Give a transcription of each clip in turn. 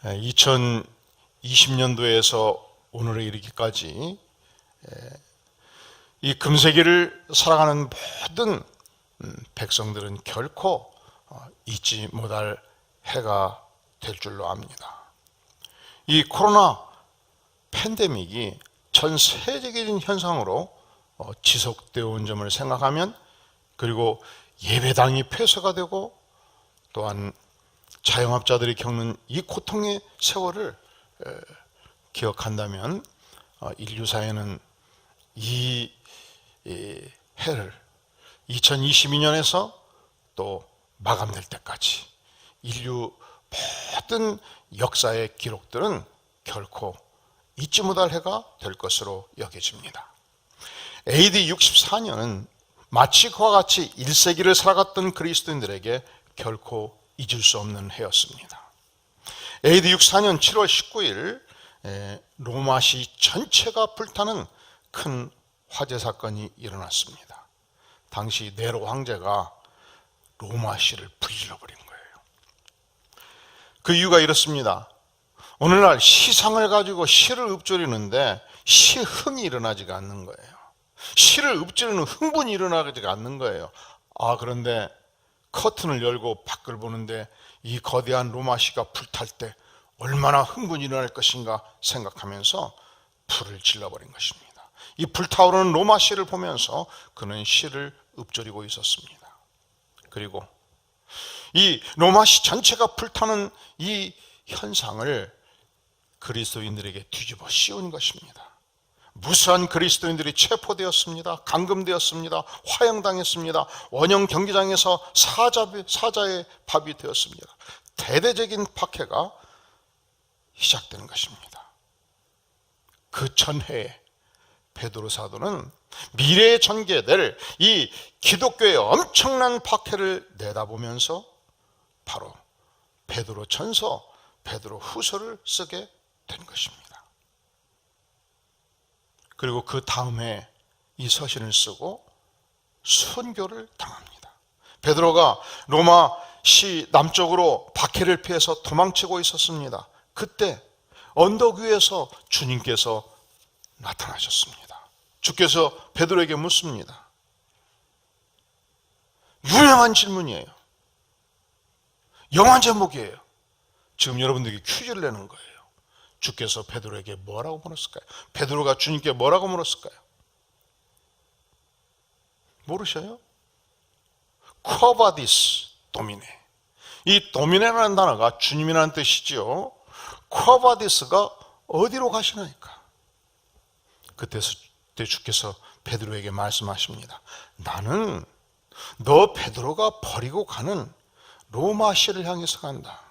2020년도에서 오늘에 이르기까지 이 금세기를 살아가는 모든 백성들은 결코 잊지 못할 해가 될 줄로 압니다. 이 코로나 팬데믹이 전 세계적인 현상으로 지속되어 온 점을 생각하면, 그리고 예배당이 폐쇄가 되고 또한 자영업자들이 겪는 이 고통의 세월을 기억한다면 인류사회는 이 해를 2022년에서 또 마감될 때까지 인류 모든 역사의 기록들은 결코 잊지 못할 해가 될 것으로 여겨집니다. AD 64년은 마치 그와 같이 1세기를 살아갔던 그리스도인들에게 결코 잊을 수 없는 해였습니다. AD 64년 7월 19일 로마시 전체가 불타는 큰 화재 사건이 일어났습니다. 당시 네로 황제가 로마시를 불질러버린 거예요. 그 이유가 이렇습니다. 오늘날 시상을 가지고 시를 읊조리는데 시흥이 일어나지가 않는 거예요. 시를 읊조리는 흥분이 일어나지가 않는 거예요. 그런데 커튼을 열고 밖을 보는데 이 거대한 로마시가 불탈 때 얼마나 흥분이 일어날 것인가 생각하면서 불을 질러버린 것입니다. 이 불타오르는 로마시를 보면서 그는 시를 읊조리고 있었습니다. 그리고 이 로마시 전체가 불타는 이 현상을 그리스도인들에게 뒤집어 씌운 것입니다. 무수한 그리스도인들이 체포되었습니다. 감금되었습니다. 화형당했습니다. 원형 경기장에서 사자의 밥이 되었습니다. 대대적인 박해가 시작되는 것입니다. 그 전해에 베드로 사도는 미래에 전개될 이 기독교의 엄청난 박해를 내다보면서 바로 베드로 전서, 베드로 후서를 쓰게 된 것입니다. 그리고 그 다음에 이 서신을 쓰고 순교를 당합니다. 베드로가 로마시 남쪽으로 박해를 피해서 도망치고 있었습니다. 그때 언덕 위에서 주님께서 나타나셨습니다. 주께서 베드로에게 묻습니다. 유명한 질문이에요. 영화 제목이에요. 지금 여러분들에게 퀴즈를 내는 거예요. 주께서 베드로에게 뭐라고 물었을까요? 베드로가 주님께 뭐라고 물었을까요? 모르셔요? 쿼바디스 도미네. 이 도미네라는 단어가 주님이라는 뜻이지요. 쿼바디스가 어디로 가시나이까? 그때 주께서 베드로에게 말씀하십니다. 나는 너 베드로가 버리고 가는 로마시를 향해서 간다.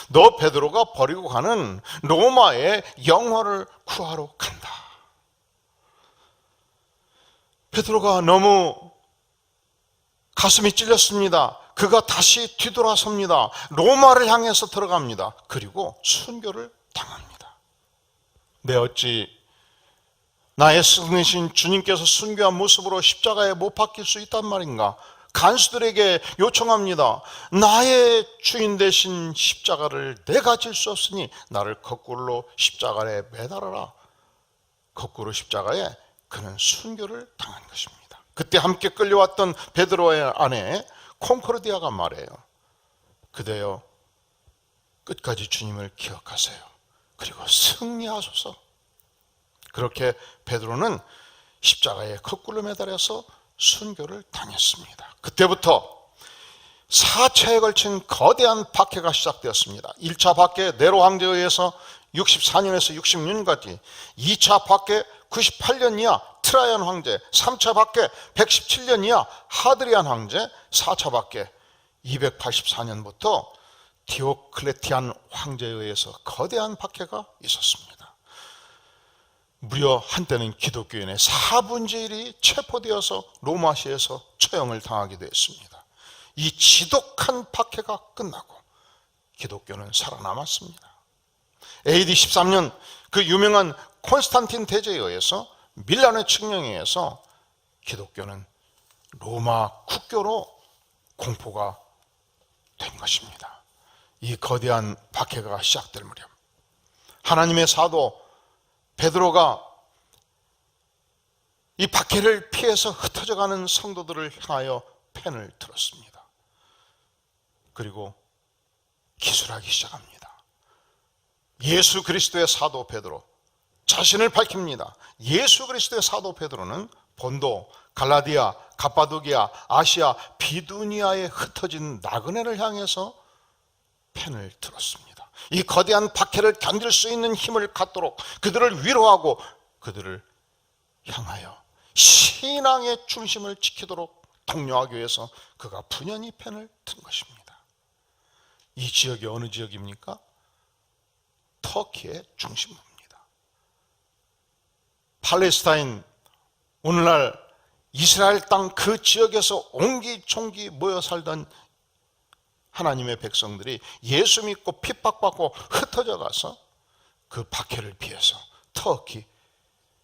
너 베드로가 버리고 가는 로마의 영혼을 구하러 간다. 베드로가 너무 가슴이 찔렸습니다. 그가 다시 뒤돌아섭니다. 로마를 향해서 들어갑니다. 그리고 순교를 당합니다. 내 어찌 나의 스승이신 주님께서 순교한 모습으로 십자가에 못 박힐 수 있단 말인가? 간수들에게 요청합니다. 나의 주인 되신 십자가를 내가 질 수 없으니 나를 거꾸로 십자가에 매달아라. 거꾸로 십자가에 그는 순교를 당한 것입니다. 그때 함께 끌려왔던 베드로의 아내 콩코르디아가 말해요. 그대여 끝까지 주님을 기억하세요. 그리고 승리하소서. 그렇게 베드로는 십자가에 거꾸로 매달려서 순교를 당했습니다. 그때부터 4차에 걸친 거대한 박해가 시작되었습니다. 1차 박해 네로 황제에 의해서 64년에서 66년까지, 2차 박해 98년 이하 트라이안 황제, 3차 박해 117년 이하 하드리안 황제, 4차 박해 284년부터 디오클레티안 황제에 의해서 거대한 박해가 있었습니다. 무려 한때는 기독교인의 4분의 1이 체포되어서 로마시에서 처형을 당하기도 했습니다. 이 지독한 박해가 끝나고 기독교는 살아남았습니다. AD 13년 그 유명한 콘스탄틴 대제에 의해서 밀라노의 칙령에 의해서 기독교는 로마 국교로 공포가 된 것입니다. 이 거대한 박해가 시작될 무렵 하나님의 사도 베드로가 이 박해를 피해서 흩어져가는 성도들을 향하여 펜을 들었습니다. 그리고 기술하기 시작합니다. 예수 그리스도의 사도 베드로 자신을 밝힙니다. 예수 그리스도의 사도 베드로는 본도, 갈라디아, 갑바도기아, 아시아, 비두니아에 흩어진 나그네를 향해서 펜을 들었습니다. 이 거대한 박해를 견딜 수 있는 힘을 갖도록 그들을 위로하고 그들을 향하여 신앙의 중심을 지키도록 독려하기 위해서 그가 분연히 펜을 든 것입니다. 이 지역이 어느 지역입니까? 터키의 중심부입니다. 팔레스타인, 오늘날 이스라엘 땅 그 지역에서 옹기종기 모여 살던 하나님의 백성들이 예수 믿고 핍박받고 흩어져 가서 그 박해를 피해서 터키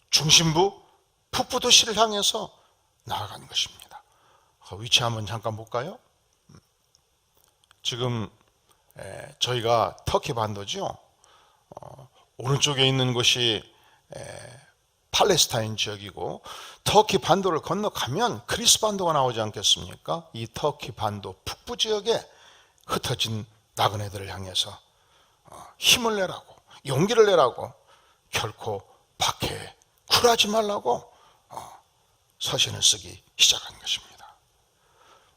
중심부 북부 도시를 향해서 나아간 것입니다. 그 위치 한번 잠깐 볼까요? 지금 저희가 터키 반도죠. 오른쪽에 있는 곳이 팔레스타인 지역이고 터키 반도를 건너가면 그리스 반도가 나오지 않겠습니까? 이 터키 반도 북부 지역에 흩어진 나그네들을 향해서 힘을 내라고, 용기를 내라고, 결코 박해에 굴하지 말라고 서신을 쓰기 시작한 것입니다.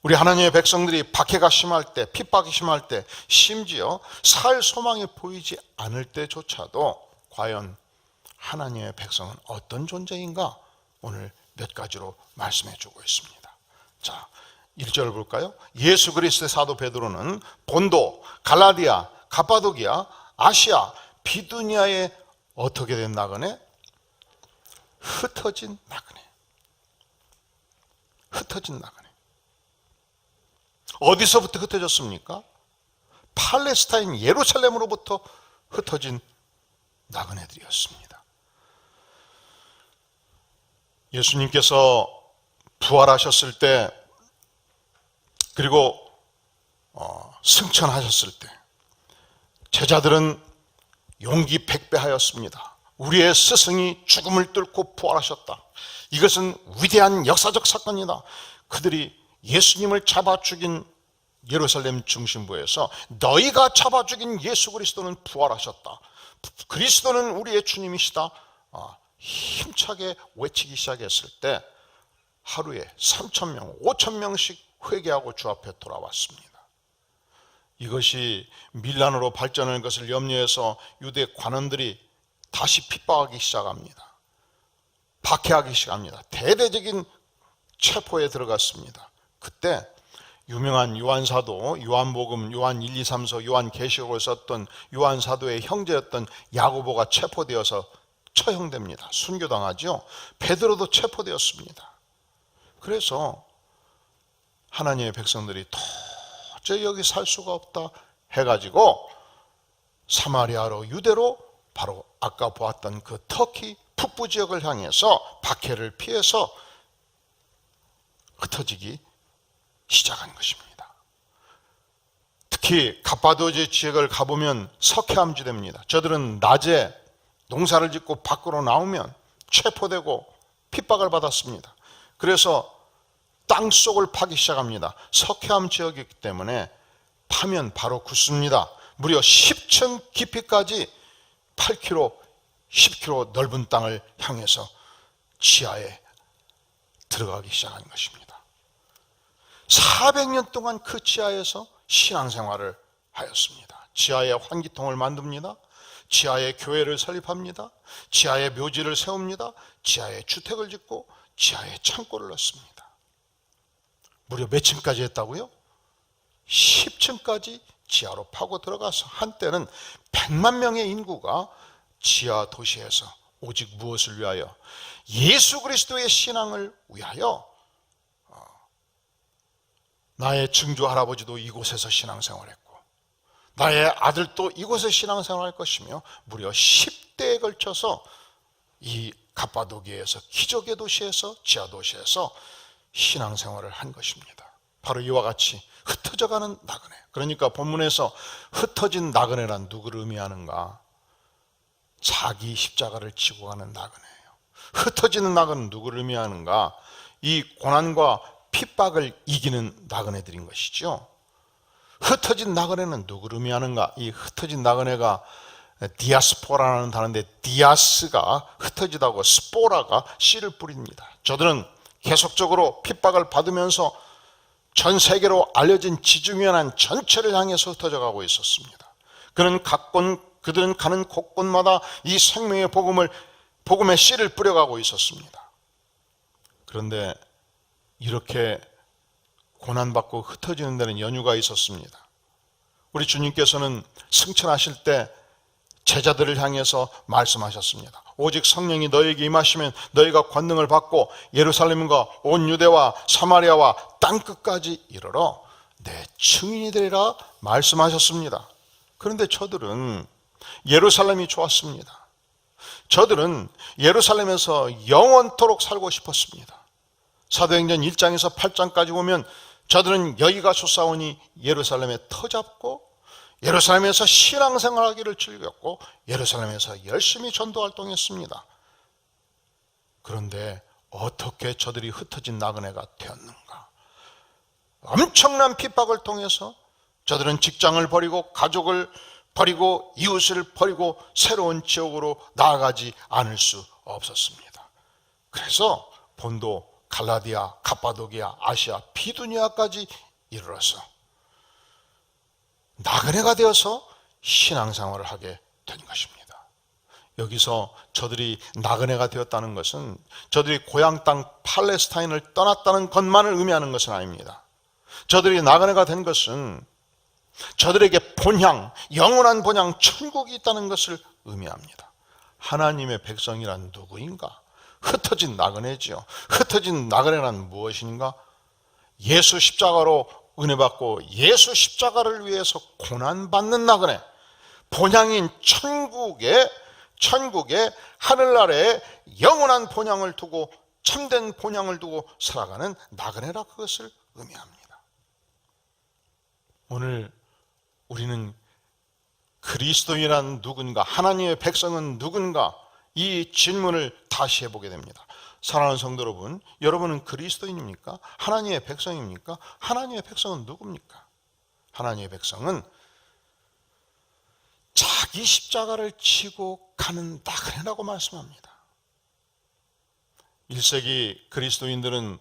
우리 하나님의 백성들이 박해가 심할 때, 핍박이 심할 때, 심지어 살 소망이 보이지 않을 때조차도 과연 하나님의 백성은 어떤 존재인가 오늘 몇 가지로 말씀해 주고 있습니다. 자, 1절을 볼까요? 예수 그리스도의 사도 베드로는 본도, 갈라디아, 갑바도기아, 아시아, 비두니아에 어떻게 된 나그네? 흩어진 나그네. 흩어진 나그네. 어디서부터 흩어졌습니까? 팔레스타인 예루살렘으로부터 흩어진 나그네들이었습니다. 예수님께서 부활하셨을 때 그리고 승천하셨을 때 제자들은 용기 백배하였습니다. 우리의 스승이 죽음을 뚫고 부활하셨다. 이것은 위대한 역사적 사건이다. 그들이 예수님을 잡아 죽인 예루살렘 중심부에서 너희가 잡아 죽인 예수 그리스도는 부활하셨다. 그리스도는 우리의 주님이시다. 힘차게 외치기 시작했을 때 하루에 3,000명, 5,000명씩 회개하고 주 앞에 돌아왔습니다. 이것이 밀란으로 발전하는 것을 염려해서 유대 관원들이 다시 핍박하기 시작합니다. 박해하기 시작합니다. 대대적인 체포에 들어갔습니다. 그때 유명한 요한사도, 요한복음, 요한 1, 2, 3서, 요한계시록을 썼던 요한사도의 형제였던 야고보가 체포되어서 처형됩니다. 순교당하죠. 베드로도 체포되었습니다. 그래서 하나님의 백성들이 도저히 여기 살 수가 없다 해가지고 사마리아로 유대로 바로 아까 보았던 그 터키 북부 지역을 향해서 박해를 피해서 흩어지기 시작한 것입니다. 특히 갑바도지 지역을 가보면 석회암지대입니다. 저들은 낮에 농사를 짓고 밖으로 나오면 체포되고 핍박을 받았습니다. 그래서 땅속을 파기 시작합니다. 석회암 지역이기 때문에 파면 바로 굳습니다. 무려 10층 깊이까지 8km, 10km 넓은 땅을 향해서 지하에 들어가기 시작한 것입니다. 400년 동안 그 지하에서 신앙생활을 하였습니다. 지하에 환기통을 만듭니다. 지하에 교회를 설립합니다. 지하에 묘지를 세웁니다. 지하에 주택을 짓고 지하에 창고를 넣습니다. 무려 몇 층까지 했다고요? 10층까지 지하로 파고 들어가서 한때는 100만 명의 인구가 지하 도시에서 오직 무엇을 위하여? 예수 그리스도의 신앙을 위하여. 나의 증조 할아버지도 이곳에서 신앙생활했고 나의 아들도 이곳에서 신앙생활할 것이며 무려 10대에 걸쳐서 이 갑바도기에서 기적의 도시에서 지하 도시에서 신앙생활을 한 것입니다. 바로 이와 같이 흩어져가는 나그네. 그러니까 본문에서 흩어진 나그네란 누구를 의미하는가? 자기 십자가를 지고 가는 나그네예요. 흩어지는 나그네는 누구를 의미하는가? 이 고난과 핍박을 이기는 나그네들인 것이죠. 흩어진 나그네는 누구를 의미하는가? 이 흩어진 나그네가 디아스포라는 단어인데, 디아스가 흩어지다고 스포라가 씨를 뿌립니다. 저들은 계속적으로 핍박을 받으면서 전 세계로 알려진 지중해안 전체를 향해서 흩어져 가고 있었습니다. 그들은 가는 곳곳마다 이 생명의 복음의 씨를 뿌려가고 있었습니다. 그런데 이렇게 고난받고 흩어지는 데는 연유가 있었습니다. 우리 주님께서는 승천하실 때 제자들을 향해서 말씀하셨습니다. 오직 성령이 너에게 임하시면 너희가 권능을 받고 예루살렘과 온 유대와 사마리아와 땅끝까지 이르러 내 증인이 되리라 말씀하셨습니다. 그런데 저들은 예루살렘이 좋았습니다. 저들은 예루살렘에서 영원토록 살고 싶었습니다. 사도행전 1장에서 8장까지 보면 저들은 여기가 솟아오니 예루살렘에 터잡고 예루살렘에서 신앙생활하기를 즐겼고 예루살렘에서 열심히 전도활동했습니다. 그런데 어떻게 저들이 흩어진 나그네가 되었는가? 엄청난 핍박을 통해서 저들은 직장을 버리고 가족을 버리고 이웃을 버리고 새로운 지역으로 나아가지 않을 수 없었습니다. 그래서 본도, 갈라디아, 갑바도기아, 아시아, 비두니아까지 이르러서 나그네가 되어서 신앙생활을 하게 된 것입니다. 여기서 저들이 나그네가 되었다는 것은 저들이 고향 땅 팔레스타인을 떠났다는 것만을 의미하는 것은 아닙니다. 저들이 나그네가 된 것은 저들에게 본향, 영원한 본향, 천국이 있다는 것을 의미합니다. 하나님의 백성이란 누구인가? 흩어진 나그네지요. 흩어진 나그네란 무엇인가? 예수 십자가로 은혜받고 예수 십자가를 위해서 고난받는 나그네, 본향인 천국의 하늘나라에 영원한 본향을 두고 참된 본향을 두고 살아가는 나그네라 그것을 의미합니다. 오늘 우리는 그리스도인이란 누군가, 하나님의 백성은 누군가, 이 질문을 다시 해보게 됩니다. 사랑하는 성도 여러분, 여러분은 그리스도인입니까? 하나님의 백성입니까? 하나님의 백성은 누굽니까? 하나님의 백성은 자기 십자가를 지고 가는 나그네라고 말씀합니다. 1세기 그리스도인들은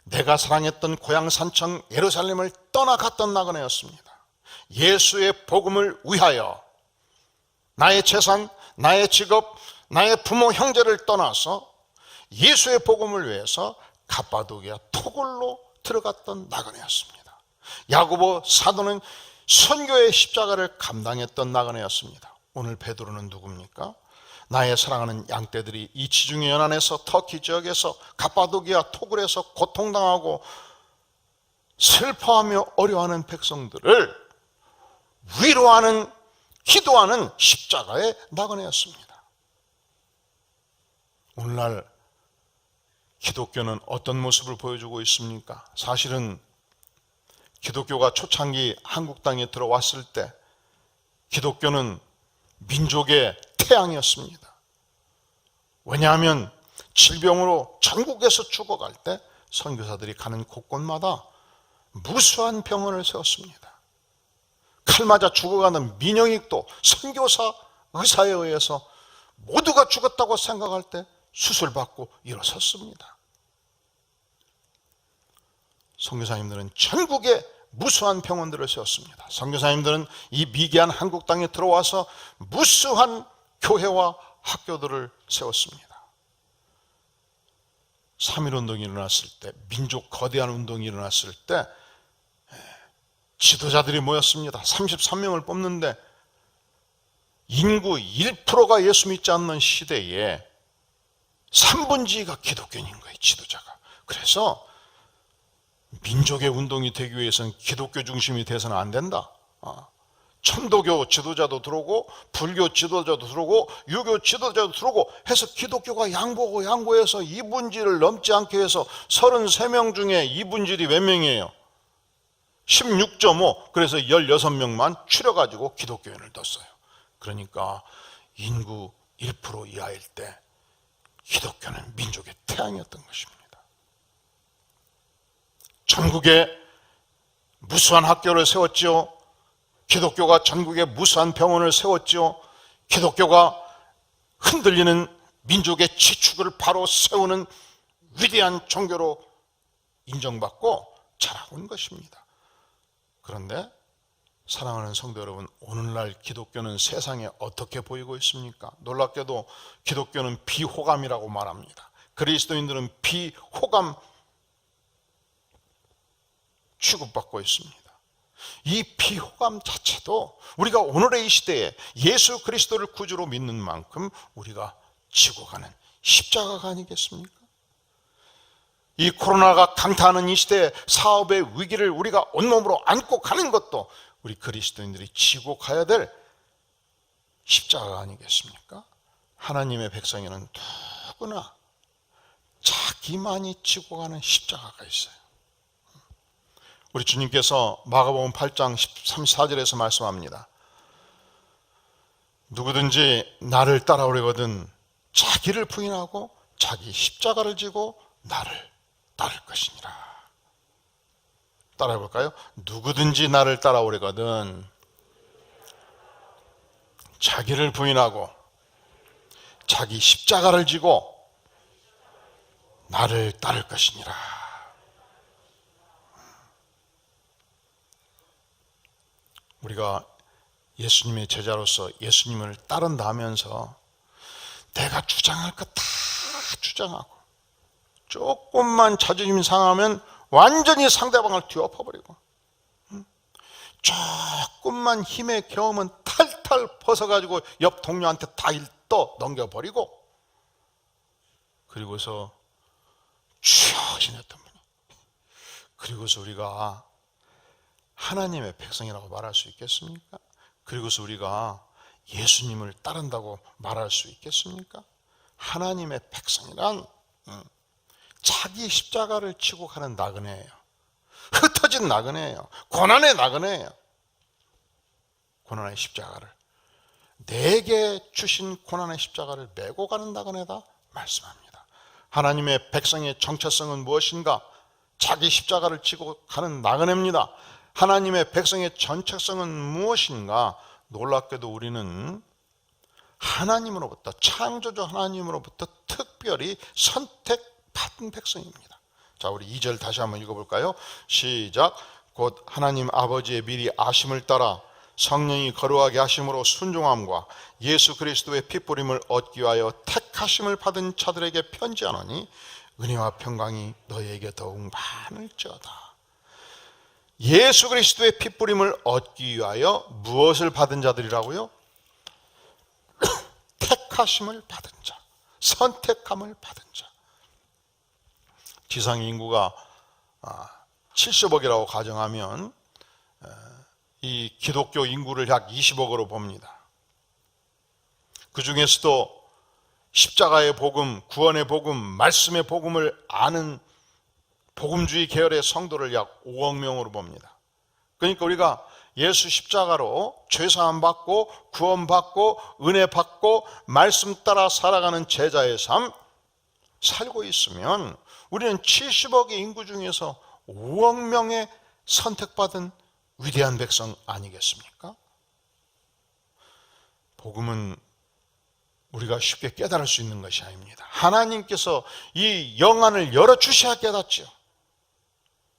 내가 사랑했던 고향 산청 예루살렘을 떠나갔던 나그네였습니다. 예수의 복음을 위하여 나의 재산, 나의 직업, 나의 부모, 형제를 떠나서 예수의 복음을 위해서 갑바도기아 토굴로 들어갔던 나그네였습니다. 야고보 사도는 선교의 십자가를 감당했던 나그네였습니다. 오늘 베드로는 누굽니까? 나의 사랑하는 양떼들이 이 지중해 연안에서 터키 지역에서 갑바도기아 토굴에서 고통당하고 슬퍼하며 어려워하는 백성들을 위로하는, 기도하는 십자가의 나그네였습니다. 오늘날 기독교는 어떤 모습을 보여주고 있습니까? 사실은 기독교가 초창기 한국 땅에 들어왔을 때 기독교는 민족의 태양이었습니다. 왜냐하면 질병으로 전국에서 죽어갈 때 선교사들이 가는 곳곳마다 무수한 병원을 세웠습니다. 칼 맞아 죽어가는 민영익도 선교사, 의사에 의해서 모두가 죽었다고 생각할 때 수술받고 일어섰습니다. 선교사님들은 전국에 무수한 병원들을 세웠습니다. 선교사님들은 이 미개한 한국 땅에 들어와서 무수한 교회와 학교들을 세웠습니다. 3.1운동이 일어났을 때, 민족 거대한 운동이 일어났을 때 지도자들이 모였습니다. 33명을 뽑는데 인구 1%가 예수 믿지 않는 시대에 3분지가 기독교인인 거예요, 지도자가. 그래서 민족의 운동이 되기 위해서는 기독교 중심이 돼서는 안 된다. 천도교 지도자도 들어오고 불교 지도자도 들어오고 유교 지도자도 들어오고 해서 기독교가 양보해서 2분지를 넘지 않게 해서 33명 중에 2분질이 몇 명이에요? 16.5. 그래서 16명만 추려가지고 기독교인을 뒀어요. 그러니까 인구 1% 이하일 때 기독교는 민족의 태양이었던 것입니다. 전국에 무수한 학교를 세웠죠. 기독교가 전국에 무수한 병원을 세웠죠. 기독교가 흔들리는 민족의 지축을 바로 세우는 위대한 종교로 인정받고 자라고 있는 것입니다. 그런데 사랑하는 성도 여러분, 오늘날 기독교는 세상에 어떻게 보이고 있습니까? 놀랍게도 기독교는 비호감이라고 말합니다. 그리스도인들은 비호감 취급받고 있습니다. 이 비호감 자체도 우리가 오늘의 이 시대에 예수 그리스도를 구주로 믿는 만큼 우리가 지고 가는 십자가가 아니겠습니까? 이 코로나가 강타하는 이 시대에 사업의 위기를 우리가 온몸으로 안고 가는 것도 우리 그리스도인들이 지고 가야 될 십자가가 아니겠습니까? 하나님의 백성에는 누구나 자기만이 지고 가는 십자가가 있어요. 우리 주님께서 마가복음 8장 34절에서 말씀합니다. 누구든지 나를 따라오려거든 자기를 부인하고 자기 십자가를 지고 나를 따를 것이니라. 따라해 볼까요? 누구든지 나를 따라오려거든 자기를 부인하고 자기 십자가를 지고 나를 따를 것이니라. 우리가 예수님의 제자로서 예수님을 따른다면서 내가 주장할 것 다 주장하고 조금만 자존심 상하면 완전히 상대방을 뒤엎어버리고 조금만 힘의 경험은 탈탈 벗어가지고 옆 동료한테 다 일떠 넘겨버리고 그리고서 추여지냈던 분이 그리고서 우리가 하나님의 백성이라고 말할 수 있겠습니까? 그리고서 우리가 예수님을 따른다고 말할 수 있겠습니까? 하나님의 백성이란 자기 십자가를 지고 가는 나그네예요. 흩어진 나그네예요. 고난의 나그네예요. 고난의 십자가를 내게 주신 고난의 십자가를 메고 가는 나그네다 말씀합니다. 하나님의 백성의 정체성은 무엇인가? 자기 십자가를 지고 가는 나그네입니다. 하나님의 백성의 정체성은 무엇인가? 놀랍게도 우리는 하나님으로부터 창조주 하나님으로부터 특별히 선택받은 백성입니다. 자, 우리 2절 다시 한번 읽어볼까요? 시작. 곧 하나님 아버지의 미리 아심을 따라 성령이 거룩하게 하심으로 순종함과 예수 그리스도의 핏부림을 얻기 위하여 택하심을 받은 자들에게 편지하노니 은혜와 평강이 너희에게 더욱 많을지어다. 예수 그리스도의 핏부림을 얻기 위하여 무엇을 받은 자들이라고요? 택하심을 받은 자, 선택함을 받은 자. 지상 인구가 70억이라고 가정하면 이 기독교 인구를 약 20억으로 봅니다. 그 중에서도 십자가의 복음, 구원의 복음, 말씀의 복음을 아는 복음주의 계열의 성도를 약 5억 명으로 봅니다. 그러니까 우리가 예수 십자가로 죄사함 받고 구원 받고 은혜 받고 말씀 따라 살아가는 제자의 삶 살고 있으면 우리는 70억의 인구 중에서 5억 명의 선택받은 위대한 백성 아니겠습니까? 복음은 우리가 쉽게 깨달을 수 있는 것이 아닙니다. 하나님께서 이 영안을 열어주셔야 깨닫죠.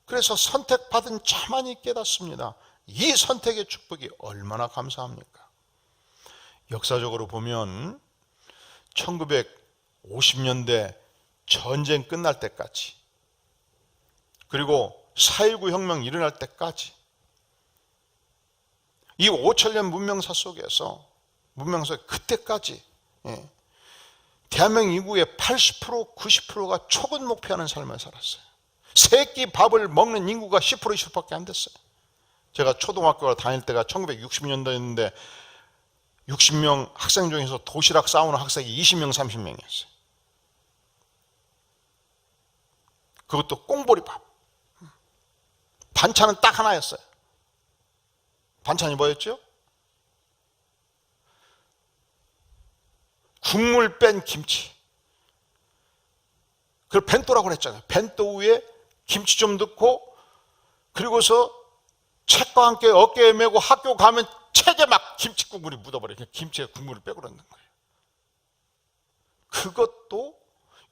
그래서 선택받은 자만이 깨닫습니다. 이 선택의 축복이 얼마나 감사합니까? 역사적으로 보면 1950년대 전쟁 끝날 때까지 그리고 4.19 혁명 일어날 때까지 이 5천년 문명사 속에서 그때까지 대한민국 인구의 80% 90%가 초근 목표하는 삶을 살았어요. 세 끼 밥을 먹는 인구가 10% 20%밖에 안 됐어요. 제가 초등학교 다닐 때가 1960년도였는데 60명 학생 중에서 도시락 싸우는 학생이 20명, 30명이었어요. 그것도 꽁보리밥. 반찬은 딱 하나였어요. 반찬이 뭐였죠? 국물 뺀 김치. 그걸 벤또라고 그랬잖아요. 벤또 위에 김치 좀 넣고, 그리고서 책과 함께 어깨에 메고 학교 가면 책에 막 김치 국물이 묻어버려요. 김치에 국물을 빼고 그러는 거예요. 그것도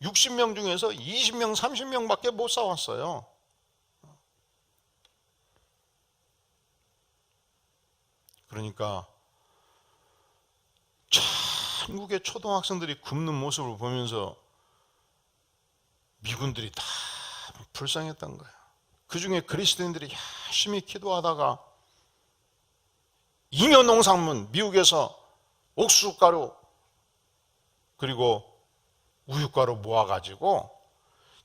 60명 중에서 20명, 30명밖에 못 싸웠어요. 그러니까 한국의 초등학생들이 굶는 모습을 보면서 미군들이 다 불쌍했던 거예요. 그 중에 그리스도인들이 열심히 기도하다가 잉여농산물, 미국에서 옥수수가루 그리고 우유가루 모아가지고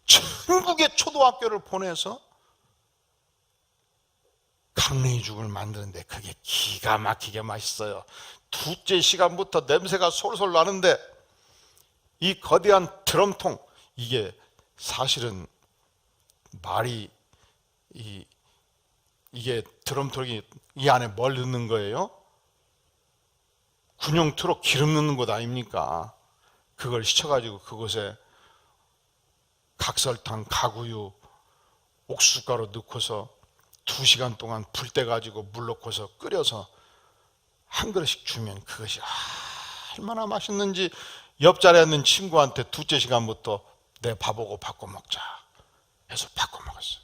전국의 초등학교를 보내서 강냉이죽을 만드는데 그게 기가 막히게 맛있어요. 둘째 시간부터 냄새가 솔솔 나는데 이 거대한 드럼통, 이게 사실은 말이 이게 드럼통이 이 안에 뭘 넣는 거예요? 군용트럭 기름 넣는 것 아닙니까? 그걸 시쳐가지고 그곳에 각설탕, 각우유, 옥수수가루 넣고서 2시간 동안 불 떼가지고 물 넣고서 끓여서 한 그릇씩 주면 그것이 얼마나 맛있는지 옆자리에 있는 친구한테 둘째 시간부터 내 밥하고 바꿔 먹자 해서 바꿔 먹었어요.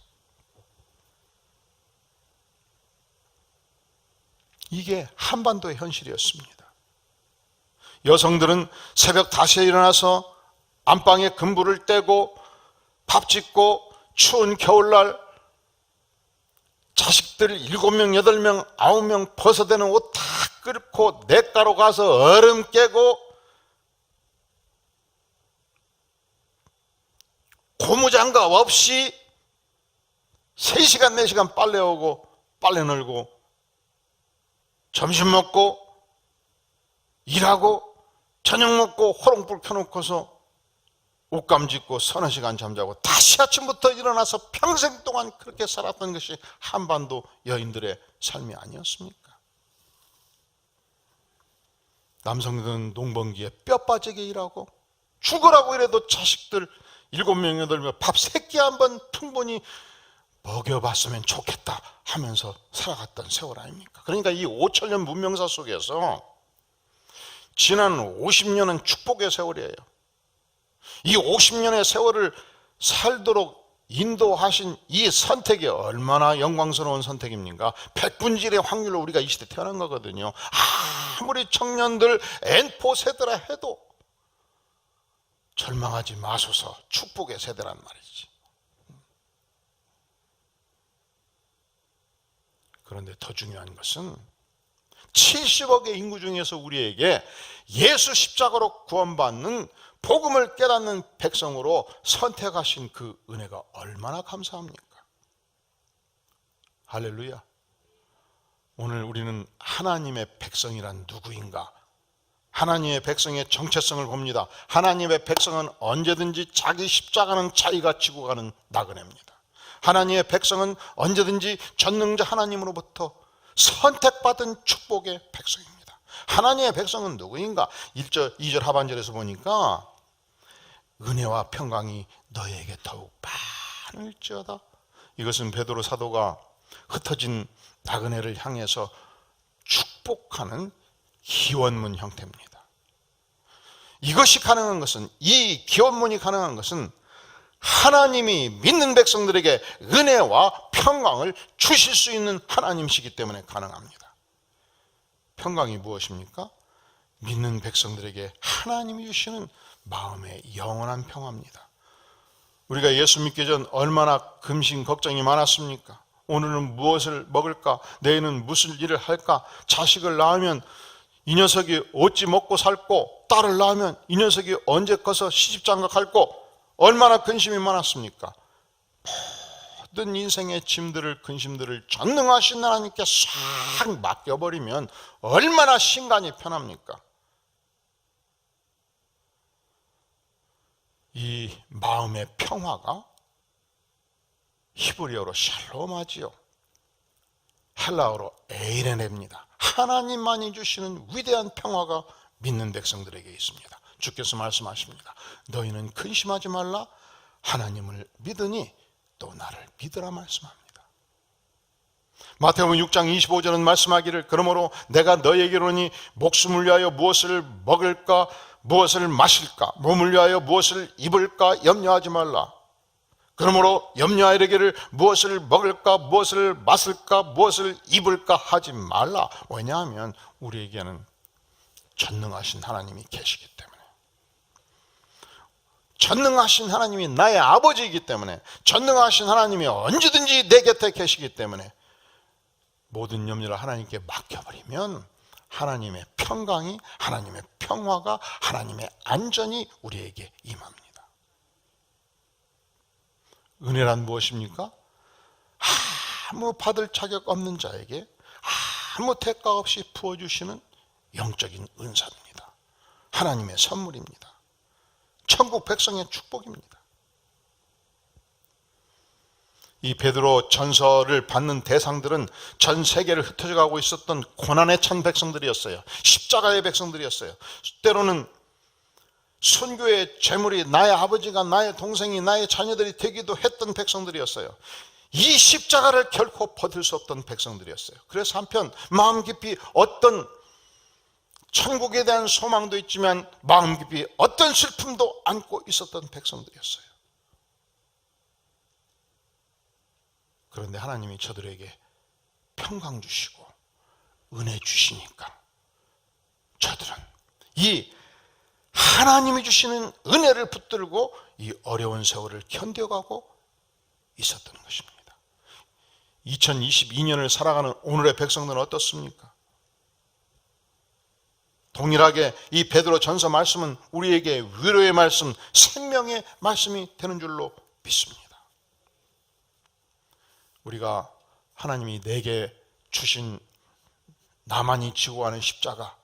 이게 한반도의 현실이었습니다. 여성들은 새벽 5시에 일어나서 안방에 금불을 떼고 밥 짓고 추운 겨울날 자식들 7명, 8명, 9명 벗어대는 옷 다 끓고 냇가로 가서 얼음 깨고 고무장갑 없이 3시간, 4시간 빨래 오고 빨래 널고 점심 먹고 일하고 저녁 먹고 호롱불 켜놓고서 옷감 짓고 서너 시간 잠자고 다시 아침부터 일어나서 평생 동안 그렇게 살았던 것이 한반도 여인들의 삶이 아니었습니까? 남성들은 농번기에 뼈 빠지게 일하고 죽으라고 이래도 자식들 7명, 8명 밥 3끼 한번 충분히 먹여봤으면 좋겠다 하면서 살아갔던 세월 아닙니까? 그러니까 이 5,000년 문명사 속에서 지난 50년은 축복의 세월이에요. 이 50년의 세월을 살도록 인도하신 이 선택이 얼마나 영광스러운 선택입니까? 100분질의 확률로 우리가 이 시대에 태어난 거거든요. 아무리 청년들 N4 세대라 해도 절망하지 마소서, 축복의 세대란 말이지. 그런데 더 중요한 것은 70억의 인구 중에서 우리에게 예수 십자가로 구원받는 복음을 깨닫는 백성으로 선택하신 그 은혜가 얼마나 감사합니까? 할렐루야. 오늘 우리는 하나님의 백성이란 누구인가? 하나님의 백성의 정체성을 봅니다. 하나님의 백성은 언제든지 자기 십자가는 자기가 지고 가는 나그네입니다. 하나님의 백성은 언제든지 전능자 하나님으로부터 선택받은 축복의 백성입니다. 하나님의 백성은 누구인가? 2절 하반절에서 보니까 은혜와 평강이 너에게 더욱 많을지어다. 이것은 베드로 사도가 흩어진 나그네를 향해서 축복하는 기원문 형태입니다. 이것이 가능한 것은, 이 기원문이 가능한 것은 하나님이 믿는 백성들에게 은혜와 평강을 주실 수 있는 하나님이시기 때문에 가능합니다. 평강이 무엇입니까? 믿는 백성들에게 하나님이 주시는 마음의 영원한 평화입니다. 우리가 예수 믿기 전 얼마나 근심 걱정이 많았습니까? 오늘은 무엇을 먹을까? 내일은 무슨 일을 할까? 자식을 낳으면 이 녀석이 어찌 먹고 살고, 딸을 낳으면 이 녀석이 언제 커서 시집장가 갈고, 얼마나 근심이 많았습니까? 모든 인생의 짐들을, 근심들을 전능하신 하나님께 싹 맡겨버리면 얼마나心간이 편합니까? 이 마음의 평화가 히브리어로 샬롬하지요. 헬라어로 에이레네입니다. 하나님만이 주시는 위대한 평화가 믿는 백성들에게 있습니다. 주께서 말씀하십니다. 너희는 근심하지 말라. 하나님을 믿으니 또 나를 믿으라 말씀합니다. 마태복음 6장 25절은 말씀하기를 그러므로 내가 너희에게로니 목숨을 위하여 무엇을 먹을까 무엇을 마실까 몸을 위하여 무엇을 입을까 염려하지 말라. 그러므로 염려하기를 무엇을 먹을까 무엇을 마실까 무엇을 입을까 하지 말라. 왜냐하면 우리에게는 전능하신 하나님이 계시기 때문에, 전능하신 하나님이 나의 아버지이기 때문에, 전능하신 하나님이 언제든지 내 곁에 계시기 때문에 모든 염려를 하나님께 맡겨버리면 하나님의 평강이, 하나님의 평화가, 하나님의 안전이 우리에게 임합니다. 은혜란 무엇입니까? 아무 받을 자격 없는 자에게 아무 대가 없이 부어주시는 영적인 은사입니다. 하나님의 선물입니다. 천국 백성의 축복입니다. 이 베드로 전서를 받는 대상들은 전 세계를 흩어져 가고 있었던 고난에 찬 백성들이었어요. 십자가의 백성들이었어요. 때로는 선교의 재물이 나의 아버지가, 나의 동생이, 나의 자녀들이 되기도 했던 백성들이었어요. 이 십자가를 결코 버틸 수 없던 백성들이었어요. 그래서 한편 마음 깊이 어떤 천국에 대한 소망도 있지만 마음 깊이 어떤 슬픔도 안고 있었던 백성들이었어요. 그런데 하나님이 저들에게 평강 주시고 은혜 주시니까 저들은 이 하나님이 주시는 은혜를 붙들고 이 어려운 세월을 견뎌가고 있었던 것입니다. 2022년을 살아가는 오늘의 백성들은 어떻습니까? 동일하게 이 베드로 전서 말씀은 우리에게 위로의 말씀, 생명의 말씀이 되는 줄로 믿습니다. 우리가 하나님이 내게 주신 나만이 지고 가는 십자가,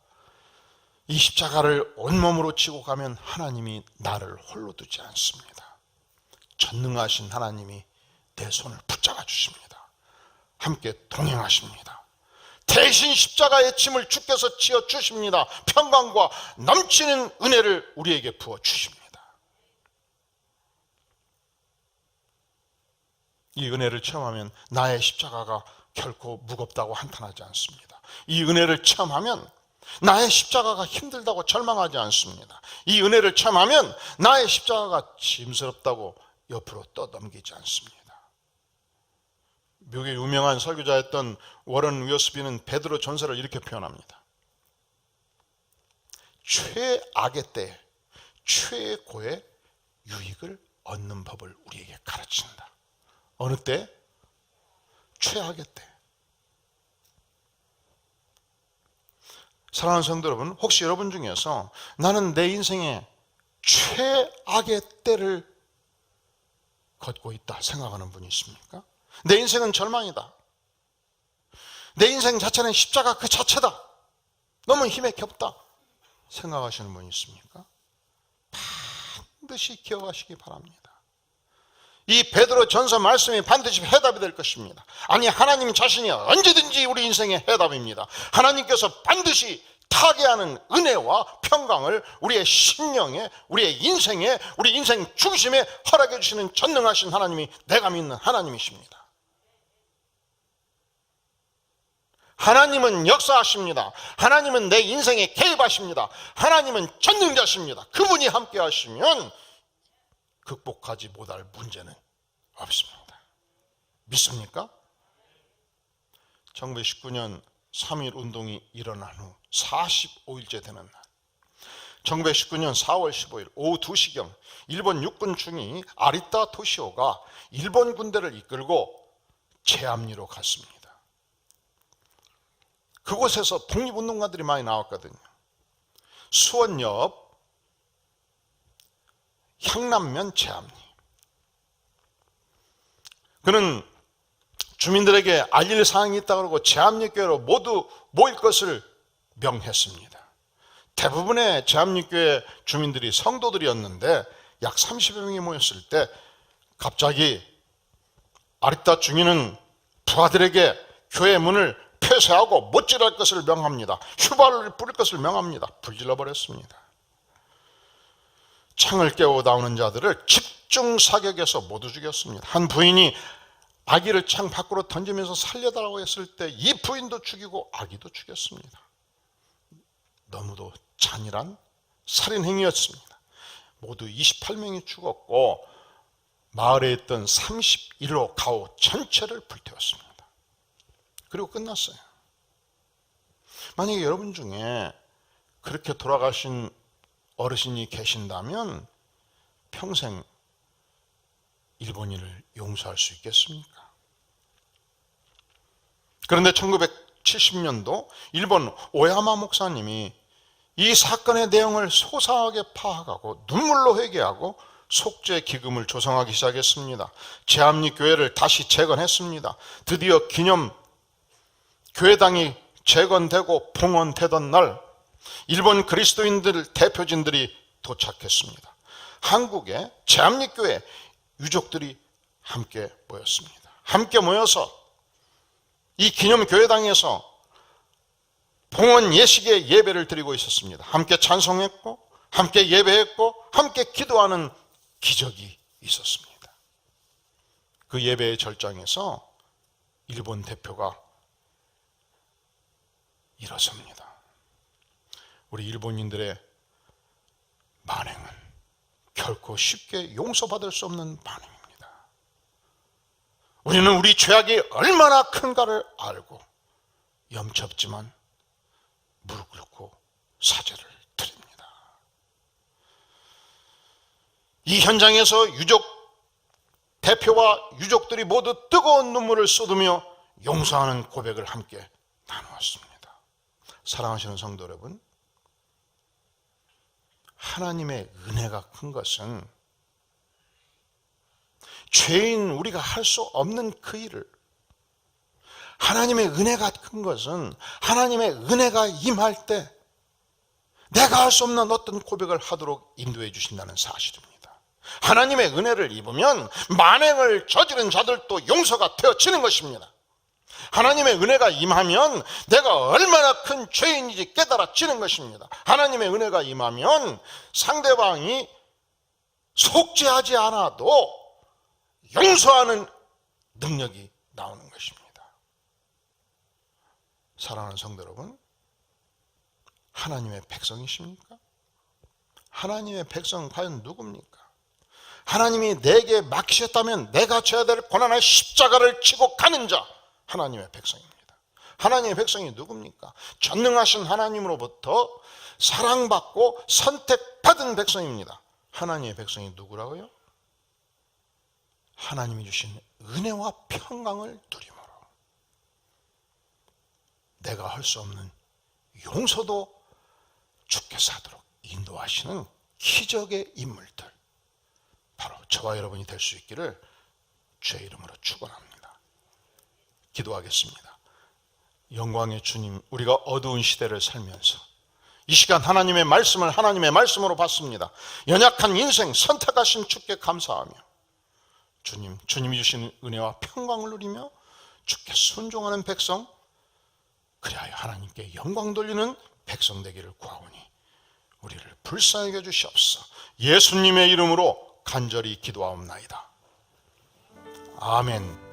이 십자가를 온몸으로 지고 가면 하나님이 나를 홀로 두지 않습니다. 전능하신 하나님이 내 손을 붙잡아 주십니다. 함께 동행하십니다. 대신 십자가의 짐을 주께서 지어 주십니다. 평강과 넘치는 은혜를 우리에게 부어 주십니다. 이 은혜를 체험하면 나의 십자가가 결코 무겁다고 한탄하지 않습니다. 이 은혜를 체험하면 나의 십자가가 힘들다고 절망하지 않습니다. 이 은혜를 체험하면 나의 십자가가 짐스럽다고 옆으로 떠넘기지 않습니다. 미국의 유명한 설교자였던 워런 위어스비는 베드로 전서를 이렇게 표현합니다. 최악의 때 최고의 유익을 얻는 법을 우리에게 가르친다. 어느 때? 최악의 때. 사랑하는 성도 여러분, 혹시 여러분 중에서 나는 내 인생의 최악의 때를 걷고 있다 생각하는 분이 있습니까? 내 인생은 절망이다. 내 인생 자체는 십자가 그 자체다. 너무 힘에 겹다 생각하시는 분이 있습니까? 반드시 기억하시기 바랍니다. 이 베드로 전서 말씀이 반드시 해답이 될 것입니다. 아니, 하나님 자신이 언제든지 우리 인생의 해답입니다. 하나님께서 반드시 타개하는 은혜와 평강을 우리의 심령에, 우리의 인생에, 우리 인생 중심에 허락해 주시는 전능하신 하나님이 내가 믿는 하나님이십니다. 하나님은 역사하십니다. 하나님은 내 인생에 개입하십니다. 하나님은 전능자십니다. 그분이 함께 하시면 극복하지 못할 문제는 없습니다. 믿습니까? 1919년 3.1 운동이 일어난 후 45일째 되는 날, 1919년 4월 15일 오후 2시경 일본 육군 중위 아리타 토시오가 일본 군대를 이끌고 제암리로 갔습니다. 그곳에서 독립운동가들이 많이 나왔거든요. 수원 옆 향남면 제암리. 그는 주민들에게 알릴 사항이 있다고 그러고 제암리교회로 모두 모일 것을 명했습니다. 대부분의 제암리교회 주민들이 성도들이었는데 약 30여 명이 모였을 때 갑자기 아리따 중위는 부하들에게 교회 문을 폐쇄하고 못질할 것을 명합니다. 휘발을 뿌릴 것을 명합니다. 불질러 버렸습니다. 창을 깨고 나오는 자들을 집중 사격해서 모두 죽였습니다. 한 부인이 아기를 창 밖으로 던지면서 살려달라고 했을 때 이 부인도 죽이고 아기도 죽였습니다. 너무도 잔인한 살인 행위였습니다. 모두 28명이 죽었고 마을에 있던 31호 가옥 전체를 불태웠습니다. 그리고 끝났어요. 만약에 여러분 중에 그렇게 돌아가신 어르신이 계신다면 평생 일본인을 용서할 수 있겠습니까? 그런데 1970년도 일본 오야마 목사님이 이 사건의 내용을 소상하게 파악하고 눈물로 회개하고 속죄 기금을 조성하기 시작했습니다. 제암리 교회를 다시 재건했습니다. 드디어 기념 교회당이 재건되고 봉헌되던 날 일본 그리스도인들 대표진들이 도착했습니다. 한국에 제암리교회 유족들이 함께 모였습니다. 함께 모여서 이 기념교회당에서 봉헌 예식의 예배를 드리고 있었습니다. 함께 찬송했고 함께 예배했고 함께 기도하는 기적이 있었습니다. 그 예배의 절정에서 일본 대표가 일어섭니다. 우리 일본인들의 만행은 결코 쉽게 용서받을 수 없는 반응입니다. 우리는 우리 죄악이 얼마나 큰가를 알고 염치없지만 무릎 꿇고 사죄를 드립니다. 이 현장에서 유족 대표와 유족들이 모두 뜨거운 눈물을 쏟으며 용서하는 고백을 함께 나누었습니다. 사랑하시는 성도 여러분, 하나님의 은혜가 큰 것은 죄인 우리가 할 수 없는 그 일을, 하나님의 은혜가 큰 것은 하나님의 은혜가 임할 때 내가 할 수 없는 어떤 고백을 하도록 인도해 주신다는 사실입니다. 하나님의 은혜를 입으면 만행을 저지른 자들도 용서가 되어지는 것입니다. 하나님의 은혜가 임하면 내가 얼마나 큰 죄인인지 깨달아지는 것입니다. 하나님의 은혜가 임하면 상대방이 속죄하지 않아도 용서하는 능력이 나오는 것입니다. 사랑하는 성도 여러분, 하나님의 백성이십니까? 하나님의 백성은 과연 누굽니까? 하나님이 내게 맡기셨다면 내가 져야 될 고난의 십자가를 지고 가는 자, 하나님의 백성입니다. 하나님의 백성이 누굽니까? 전능하신 하나님으로부터 사랑받고 선택받은 백성입니다. 하나님의 백성이 누구라고요? 하나님이 주신 은혜와 평강을 누림으로 내가 할 수 없는 용서도 주께서 하도록 인도하시는 기적의 인물들, 바로 저와 여러분이 될 수 있기를 주의 이름으로 축원합니다. 기도하겠습니다. 영광의 주님, 우리가 어두운 시대를 살면서 이 시간 하나님의 말씀을 하나님의 말씀으로 받습니다. 연약한 인생 선택하신 주께 감사하며 주님이 주신 은혜와 평강을 누리며 주께 순종하는 백성, 그리하여 하나님께 영광 돌리는 백성 되기를 구하오니 우리를 불쌍히 여겨 주시옵소서. 예수님의 이름으로 간절히 기도하옵나이다. 아멘.